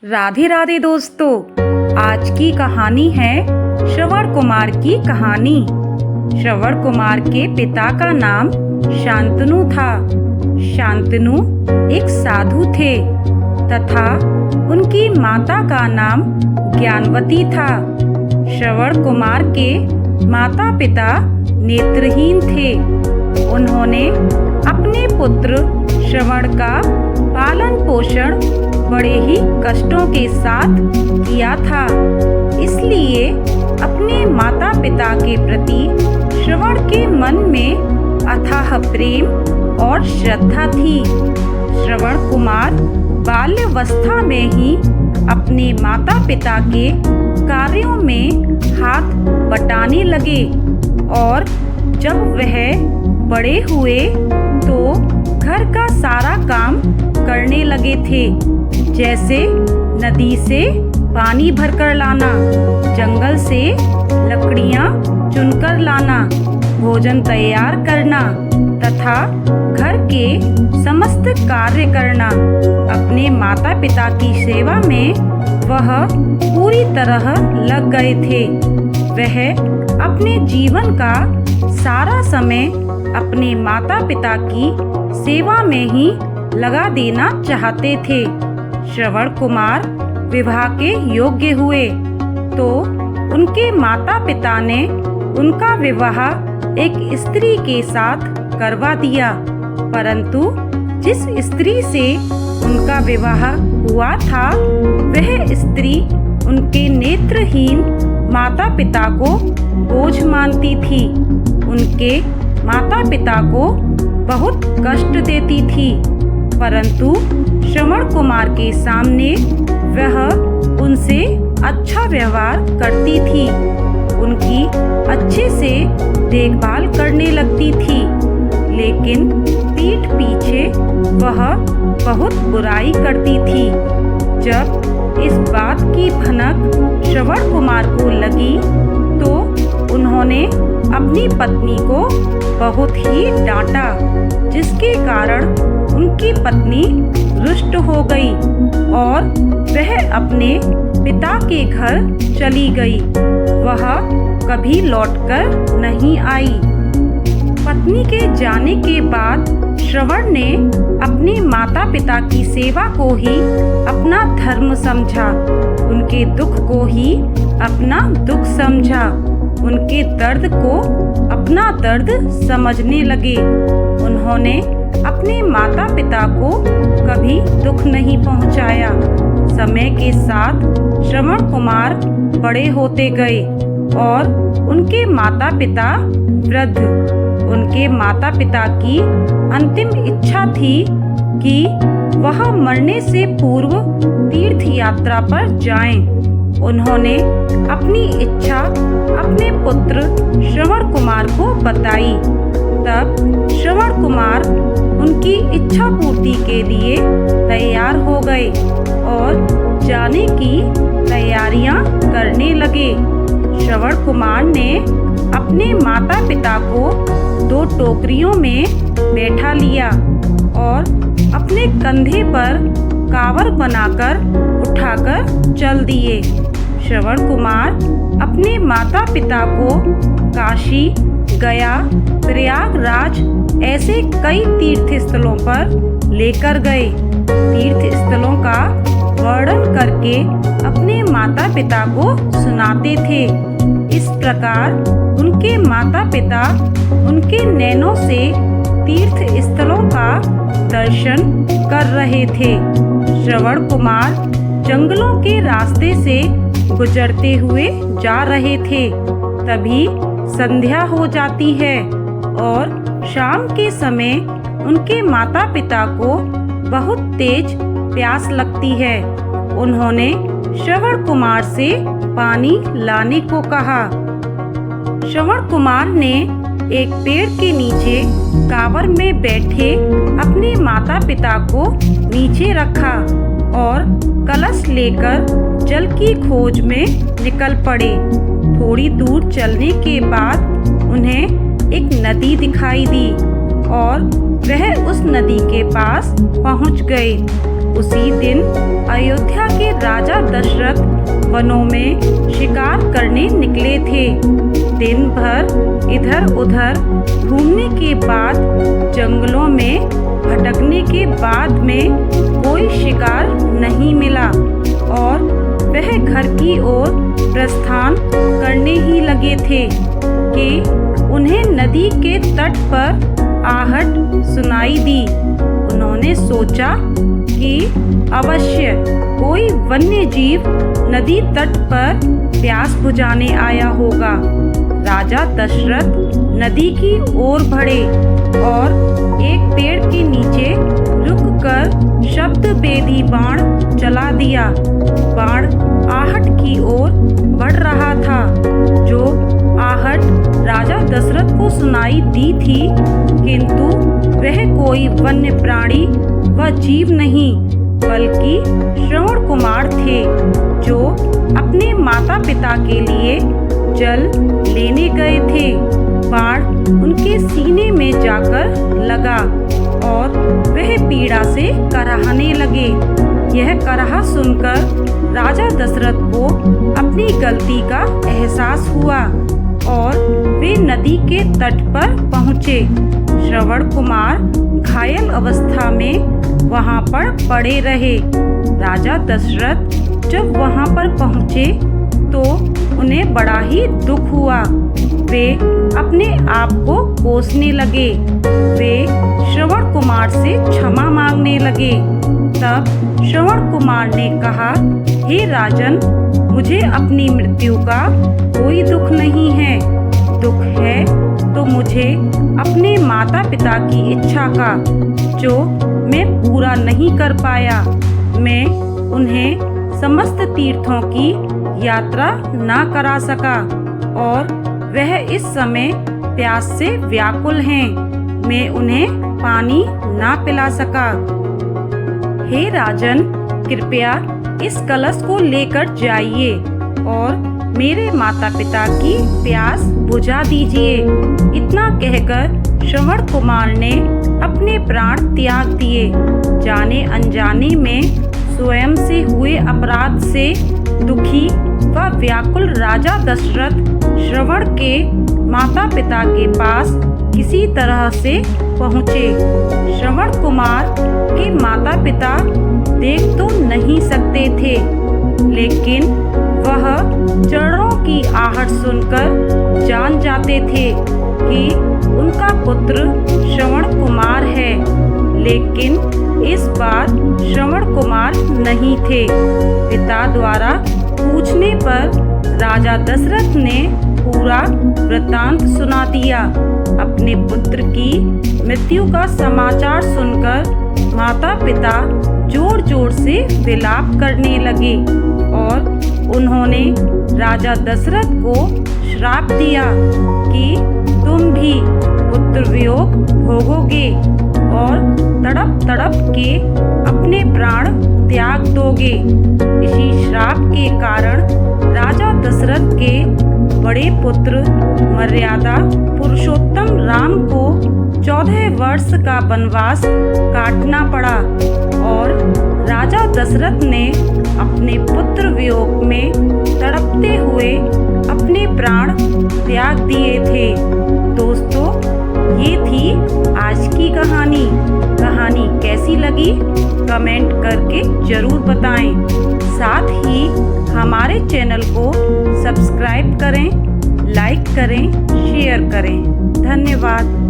राधे राधे दोस्तों, आज की कहानी है श्रवण कुमार की कहानी। श्रवण कुमार के पिता का नाम शांतनु था। शांतनु एक साधु थे तथा उनकी माता का नाम ज्ञानवती था। श्रवण कुमार के माता पिता नेत्रहीन थे। उन्होंने अपने पुत्र श्रवण का पालन पोषण बड़े ही कष्टों के साथ किया था। इसलिए अपने माता पिता के प्रति श्रवण के मन में अथाह प्रेम और श्रद्धा थी। श्रवण कुमार बाल्यावस्था में ही अपने माता पिता के कार्यों में हाथ बटाने लगे और जब वह बड़े हुए तो घर का सारा काम करने लगे थे, जैसे नदी से पानी भरकर लाना, जंगल से लकड़ियां चुनकर लाना, भोजन तैयार करना तथा घर के समस्त कार्य करना। अपने माता पिता की सेवा में वह पूरी तरह लग गए थे। वह अपने जीवन का सारा समय अपने माता पिता की सेवा में ही लगा देना चाहते थे। श्रवण कुमार विवाह के योग्य हुए तो उनके माता पिता ने उनका विवाह एक स्त्री के साथ करवा दिया, परंतु जिस स्त्री से उनका विवाह हुआ था वह स्त्री उनके नेत्रहीन माता पिता को बोझ मानती थी। उनके माता पिता को बहुत कष्ट देती थी, परंतु श्रवण कुमार के सामने वह उनसे अच्छा व्यवहार करती थी, उनकी अच्छे से देखभाल करने लगती थी। लेकिन पीठ पीछे वह बहुत बुराई करती थी। जब इस बात की भनक श्रवण कुमार को लगी तो उन्होंने अपनी पत्नी को बहुत ही डांटा, जिसके कारण उनकी पत्नी रुष्ट हो गई और वह अपने पिता के घर चली गई। वह कभी लौटकर नहीं आई। पत्नी के जाने के बाद श्रवण ने अपने माता पिता की सेवा को ही अपना धर्म समझा, उनके दुख को ही अपना दुख समझा, उनके दर्द को अपना दर्द समझने लगे। उन्होंने अपने माता पिता को कभी दुख नहीं पहुंचाया। समय के साथ श्रवण कुमार बड़े होते गए और उनके माता पिता वृद्ध। उनके माता पिता की अंतिम इच्छा थी कि वह मरने से पूर्व तीर्थ यात्रा पर जाएं। उन्होंने अपनी इच्छा अपने पुत्र श्रवण कुमार को बताई। तब श्रवण कुमार उनकी इच्छा पूर्ति के लिए तैयार हो गए और जाने की तैयारियां करने लगे। श्रवण कुमार ने अपने माता पिता को 2 टोकरियों में बैठा लिया और अपने कंधे पर कांवर बनाकर उठाकर चल दिए। श्रवण कुमार अपने माता पिता को काशी, गया, प्रयागराज ऐसे कई तीर्थ स्थलों पर लेकर गए। तीर्थ स्थलों का वर्णन करके अपने माता पिता को सुनाते थे। इस प्रकार उनके माता पिता उनके नैनों से तीर्थ स्थलों का दर्शन कर रहे थे। श्रवण कुमार जंगलों के रास्ते से गुजरते हुए जा रहे थे। तभी संध्या हो जाती है और शाम के समय उनके माता पिता को बहुत तेज प्यास लगती है। उन्होंने श्रवण कुमार से पानी लाने को कहा। श्रवण कुमार ने एक पेड़ के नीचे कांवर में बैठे अपने माता पिता को नीचे रखा और कलश लेकर जल की खोज में निकल पड़े। थोड़ी दूर चलने के बाद उन्हें एक नदी दिखाई दी और वह उस नदी के पास पहुंच गए। उसी दिन अयोध्या के राजा दशरथ वनों में शिकार करने निकले थे। दिन भर इधर उधर घूमने के बाद, जंगलों में भटकने के बाद में कोई शिकार नहीं मिला और वह घर की ओर प्रस्थान करने ही लगे थे कि उन्हें नदी के तट पर आहट सुनाई दी। उन्होंने सोचा कि अवश्य कोई वन्य जीव नदी तट पर प्यास बुझाने आया होगा। राजा दशरथ नदी की ओर बढ़े और एक पेड़ के नीचे रुककर शब्द भेदी बाण चला दिया। बाण आहट की ओर बढ़ रहा था। जो आहट राजा दशरथ को सुनाई दी थी, किंतु वह कोई वन्य प्राणी व जीव नहीं बल्कि श्रवण कुमार थे, जो अपने माता पिता के लिए जल लेने गए थे। बाण उनके सीने में जाकर लगा और वह पीड़ा से कराहने लगे। यह कराह सुनकर राजा दशरथ को अपनी गलती का एहसास हुआ और वे नदी के तट पर पहुँचे। श्रवण कुमार घायल अवस्था में वहाँ पर पड़े रहे। राजा दशरथ जब वहाँ पर पहुँचे तो उन्हें बड़ा ही दुख हुआ। वे अपने आप को कोसने लगे। वे श्रवण कुमार से क्षमा मांगने लगे। तब श्रवण कुमार ने कहा, हे राजन, मुझे अपनी मृत्यु का कोई दुख नहीं है। दुख है तो मुझे अपने माता पिता की इच्छा का, जो मैं पूरा नहीं कर पाया। मैं उन्हें समस्त तीर्थों की यात्रा ना करा सका और वह इस समय प्यास से व्याकुल हैं। मैं उन्हें पानी ना पिला सका। हे राजन, कृपया इस कलश को लेकर जाइए और मेरे माता पिता की प्यास बुझा दीजिए। इतना कहकर श्रवण कुमार ने अपने प्राण त्याग दिए। जाने अनजाने में स्वयं से हुए अपराध से दुखी व व्याकुल राजा दशरथ श्रवण के माता पिता के पास किसी तरह से पहुँचे। श्रवण कुमार के माता पिता देख तो नहीं सकते थे, लेकिन वह चरणों की आहट सुनकर जान जाते थे कि उनका पुत्र श्रवण कुमार है। लेकिन इस बार श्रवण कुमार नहीं थे। पिता द्वारा पूछने पर राजा दशरथ ने पूरा वृत्तांत सुना दिया। अपने पुत्र की मृत्यु का समाचार सुनकर माता पिता जोर जोर से विलाप करने लगे और उन्होंने राजा दशरथ को श्राप दिया कि तुम भी पुत्र वियोग भोगोगे और तड़प तड़प के अपने प्राण त्याग दोगे। इसी श्राप के कारण राजा दशरथ के बड़े पुत्र मर्यादा पुरुषोत्तम राम को 14 वर्ष का वनवास काटना पड़ा और राजा दशरथ ने अपने पुत्र वियोग में तड़पते हुए अपने प्राण त्याग दिए थे। दोस्तों, ये थी आज की कहानी। कहानी कैसी लगी कमेंट करके जरूर बताएं। साथ ही हमारे चैनल को सब्सक्राइब करें, लाइक करें, शेयर करें। धन्यवाद।